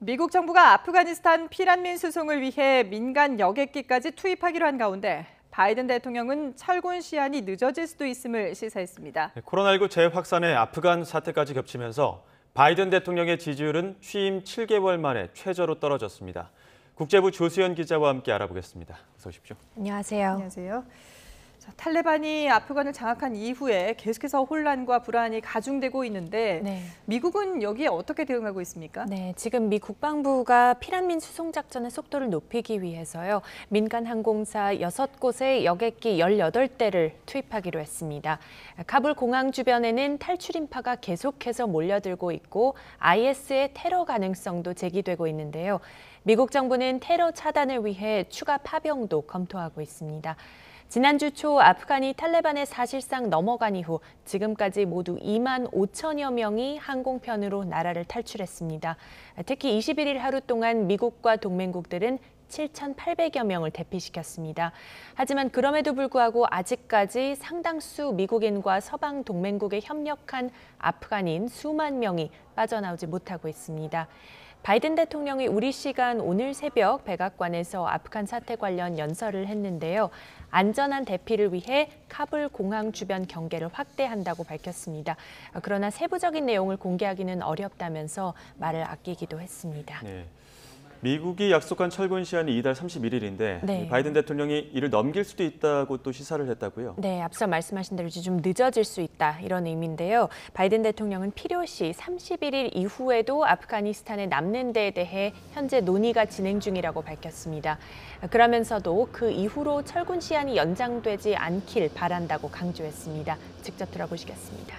미국 정부가 아프가니스탄 피난민 수송을 위해 민간 여객기까지 투입하기로 한 가운데 바이든 대통령은 철군 시한이 늦어질 수도 있음을 시사했습니다. 코로나19 재확산에 아프간 사태까지 겹치면서 바이든 대통령의 지지율은 취임 7개월 만에 최저로 떨어졌습니다. 국제부 조수연 기자와 함께 알아보겠습니다. 어서 오십시오. 안녕하세요. 안녕하세요. 탈레반이 아프간을 장악한 이후에 계속해서 혼란과 불안이 가중되고 있는데 미국은 여기에 어떻게 대응하고 있습니까? 네, 지금 미 국방부가 피난민 수송 작전의 속도를 높이기 위해서요. 민간 항공사 6곳의 여객기 18대를 투입하기로 했습니다. 카불 공항 주변에는 탈출 인파가 계속해서 몰려들고 있고 IS의 테러 가능성도 제기되고 있는데요. 미국 정부는 테러 차단을 위해 추가 파병도 검토하고 있습니다. 지난주 초 아프간이 탈레반에 사실상 넘어간 이후 지금까지 모두 2만 5천여 명이 항공편으로 나라를 탈출했습니다. 특히 21일 하루 동안 미국과 동맹국들은 7,800여 명을 대피시켰습니다. 하지만 그럼에도 불구하고 아직까지 상당수 미국인과 서방 동맹국에 협력한 아프간인 수만 명이 빠져나오지 못하고 있습니다. 바이든 대통령이 우리 시간 오늘 새벽 백악관에서 아프간 사태 관련 연설을 했는데요. 안전한 대피를 위해 카불 공항 주변 경계를 확대한다고 밝혔습니다. 그러나 세부적인 내용을 공개하기는 어렵다면서 말을 아끼기도 했습니다. 네. 미국이 약속한 철군 시한이 이달 31일인데 바이든 대통령이 이를 넘길 수도 있다고 또 시사를 했다고요? 네, 앞서 말씀하신 대로 좀 늦어질 수 있다 이런 의미인데요. 바이든 대통령은 필요시 31일 이후에도 아프가니스탄에 남는 데에 대해 현재 논의가 진행 중이라고 밝혔습니다. 그러면서도 그 이후로 철군 시한이 연장되지 않길 바란다고 강조했습니다. 직접 들어보시겠습니다.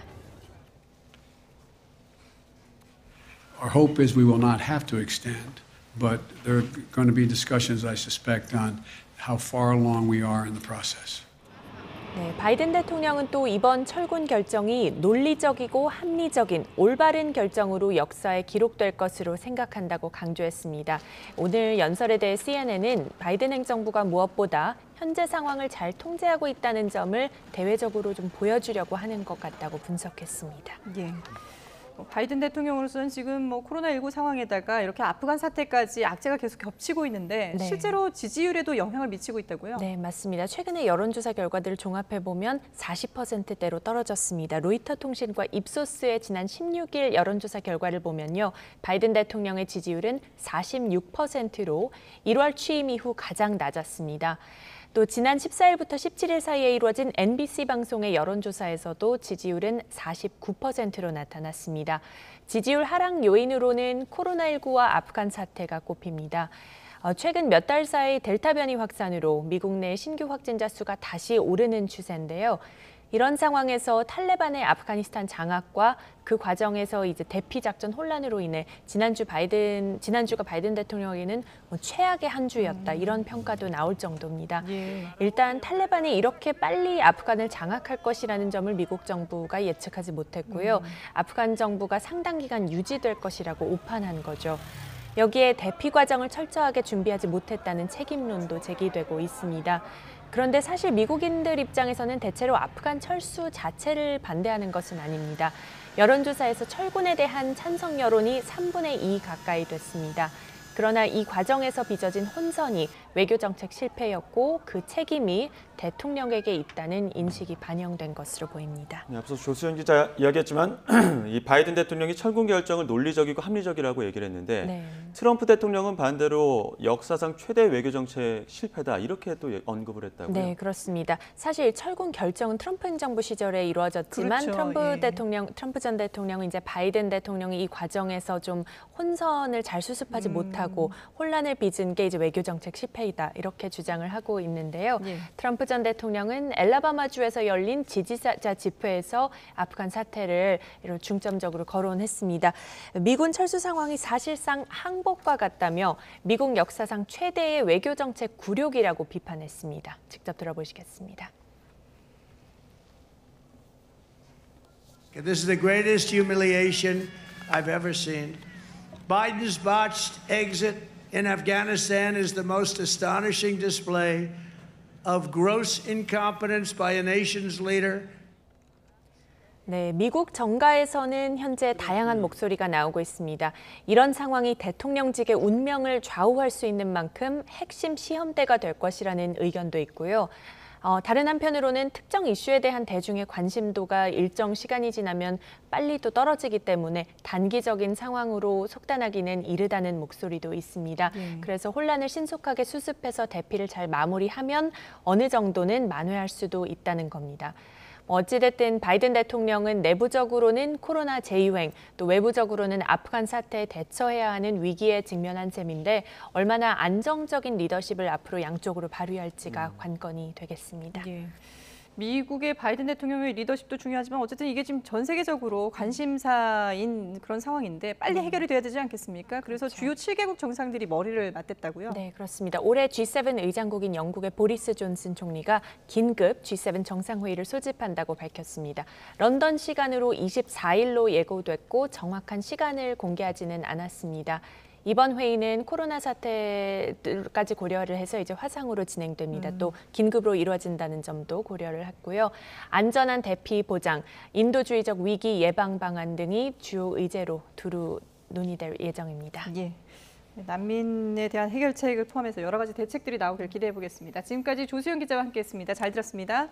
Our hope is we will not have to extend. But there are going to be discussions, I suspect, on how far along we are in the process. 네, 바이든 대통령은 또 이번 철군 결정이 논리적이고 합리적인 올바른 결정으로 역사에 기록될 것으로 생각한다고 강조했습니다. 오늘 연설에 대해 CNN은 바이든 행정부가 무엇보다 현재 상황을 잘 통제하고 있다는 점을 대외적으로 좀 보여주려고 하는 것 같다고 분석했습니다. 예. 바이든 대통령으로서는 지금 코로나19 상황에다가 이렇게 아프간 사태까지 악재가 계속 겹치고 있는데 실제로 지지율에도 영향을 미치고 있다고요? 네, 맞습니다. 최근에 여론조사 결과들을 종합해보면 40%대로 떨어졌습니다. 로이터 통신과 입소스의 지난 16일 여론조사 결과를 보면요. 바이든 대통령의 지지율은 46%로 1월 취임 이후 가장 낮았습니다. 또 지난 14일부터 17일 사이에 이루어진 NBC 방송의 여론조사에서도 지지율은 49%로 나타났습니다. 지지율 하락 요인으로는 코로나19와 아프간 사태가 꼽힙니다. 최근 몇 달 사이 델타 변이 확산으로 미국 내 신규 확진자 수가 다시 오르는 추세인데요. 이런 상황에서 탈레반의 아프가니스탄 장악과 그 과정에서 이제 대피 작전 혼란으로 인해 지난주가 바이든 대통령에게는 최악의 한 주였다 이런 평가도 나올 정도입니다. 일단 탈레반이 이렇게 빨리 아프간을 장악할 것이라는 점을 미국 정부가 예측하지 못했고요. 아프간 정부가 상당 기간 유지될 것이라고 오판한 거죠. 여기에 대피 과정을 철저하게 준비하지 못했다는 책임론도 제기되고 있습니다. 그런데 사실 미국인들 입장에서는 대체로 아프간 철수 자체를 반대하는 것은 아닙니다. 여론조사에서 철군에 대한 찬성 여론이 3분의 2 가까이 됐습니다. 그러나 이 과정에서 빚어진 혼선이 외교정책 실패였고 그 책임이 대통령에게 있다는 인식이 반영된 것으로 보입니다. 네, 앞서 조수연 기자 이야기했지만 이 바이든 대통령이 철군 결정을 논리적이고 합리적이라고 얘기를 했는데 트럼프 대통령은 반대로 역사상 최대 외교정책 실패다 이렇게 또 언급을 했다고요? 네, 그렇습니다. 사실 철군 결정은 트럼프 행정부 시절에 이루어졌지만 트럼프 전 대통령은 이제 바이든 대통령이 이 과정에서 좀 혼선을 잘 수습하지 못하고 혼란을 빚은 게 이제 외교정책 실패이다 이렇게 주장을 하고 있는데요. 트럼프 전 대통령은 엘라바마주에서 열린 지지자 집회에서 아프간 사태를 중점적으로 거론했습니다. 미군 철수 상황이 사실상 항복과 같다며 미국 역사상 최대의 외교정책 굴욕이라고 비판했습니다. 직접 들어보시겠습니다. This is the greatest humiliation I've ever seen. Biden's botched exit in Afghanistan is the most astonishing display of gross incompetence by a nation's leader. 네, 미국 정가에서는 현재 다양한 목소리가 나오고 있습니다. 이런 상황이 대통령직의 운명을 좌우할 수 있는 만큼 핵심 시험대가 될 것이라는 의견도 있고요. 다른 한편으로는 특정 이슈에 대한 대중의 관심도가 일정 시간이 지나면 빨리 또 떨어지기 때문에 단기적인 상황으로 속단하기는 이르다는 목소리도 있습니다. 그래서 혼란을 신속하게 수습해서 대피를 잘 마무리하면 어느 정도는 만회할 수도 있다는 겁니다. 어찌됐든 바이든 대통령은 내부적으로는 코로나 재유행, 또 외부적으로는 아프간 사태에 대처해야 하는 위기에 직면한 셈인데 얼마나 안정적인 리더십을 앞으로 양쪽으로 발휘할지가 관건이 되겠습니다. 예. 미국의 바이든 대통령의 리더십도 중요하지만 어쨌든 이게 지금 전 세계적으로 관심사인 그런 상황인데 빨리 해결이 돼야 되지 않겠습니까? 그래서 그렇죠. 주요 7개국 정상들이 머리를 맞댔다고요? 네, 그렇습니다. 올해 G7 의장국인 영국의 보리스 존슨 총리가 긴급 G7 정상회의를 소집한다고 밝혔습니다. 런던 시간으로 24일로 예고됐고 정확한 시간을 공개하지는 않았습니다. 이번 회의는 코로나 사태까지 고려를 해서 이제 화상으로 진행됩니다. 또 긴급으로 이루어진다는 점도 고려를 했고요. 안전한 대피 보장, 인도주의적 위기 예방 방안 등이 주요 의제로 두루 논의될 예정입니다. 예. 난민에 대한 해결책을 포함해서 여러 가지 대책들이 나오길 기대해 보겠습니다. 지금까지 조수영 기자와 함께했습니다. 잘 들었습니다.